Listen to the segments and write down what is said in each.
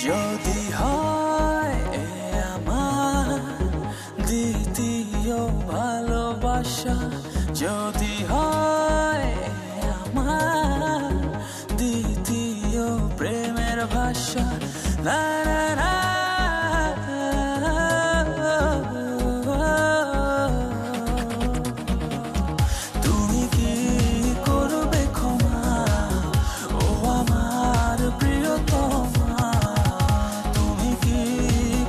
যদি হয় এ আমার দ্বিতীয় ভালোবাসা, যদি হয় এ আমার দ্বিতীয় প্রেমের ভাষা, না না না তুমি কি করবে ক্ষমা ও আমার প্রিয়তমা, তুমি কি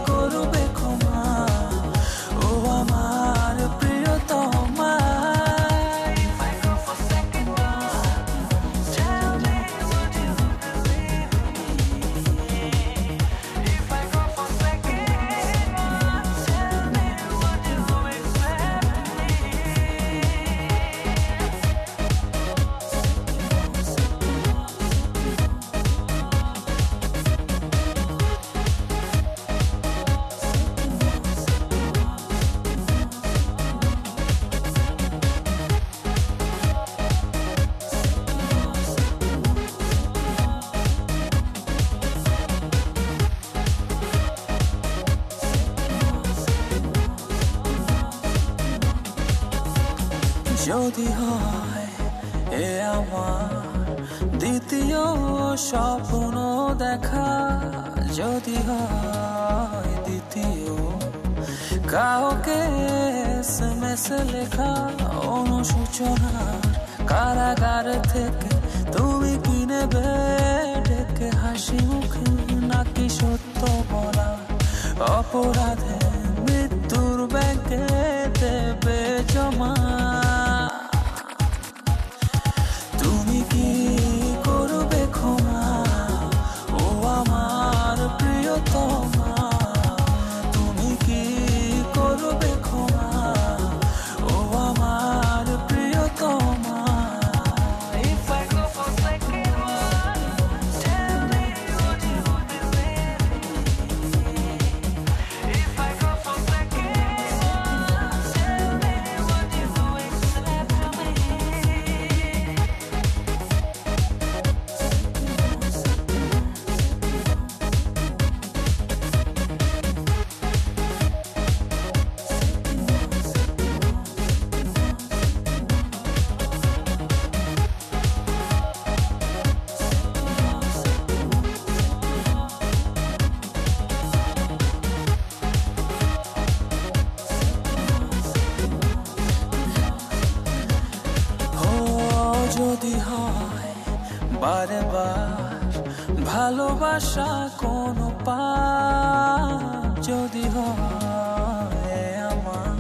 করবে ক্ষমা ও আমার প্রিয়তমা। If I go for second thought, tell me would you believe me? If I go for second thought, tell me would you accept me? যদি হয় এ আমার দ্বিতীয় স্বপ্ন দেখা, যদি হয় দ্বিতীয় কাউকে SMS লেখা, অনুশোচনার কারাগার থেকে তুমি কি নেবে ডেকে হাসি মুখে, নাকি সত্য বলা অপরাধে মৃত্যুর ব্যাংকে দেবে জমা। তুমি কি করবে ক্ষমা ও আমার প্রিয়তমা, তুমি কি করবে ক্ষমা ও আমার প্রিয়তমা। If I go for second one, tell me would you believe me? If I go for second one, tell me would you accept me? যদি হয় বারে বার ভালোবাসা কোনো পাপ, যদি হয় আমার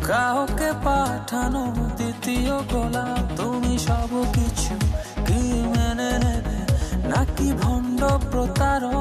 কাউকে পাঠানো দ্বিতীয় গোলাপ, তুমি সব কিছু কি মেনে নেবে নাকি ভণ্ড প্রতারক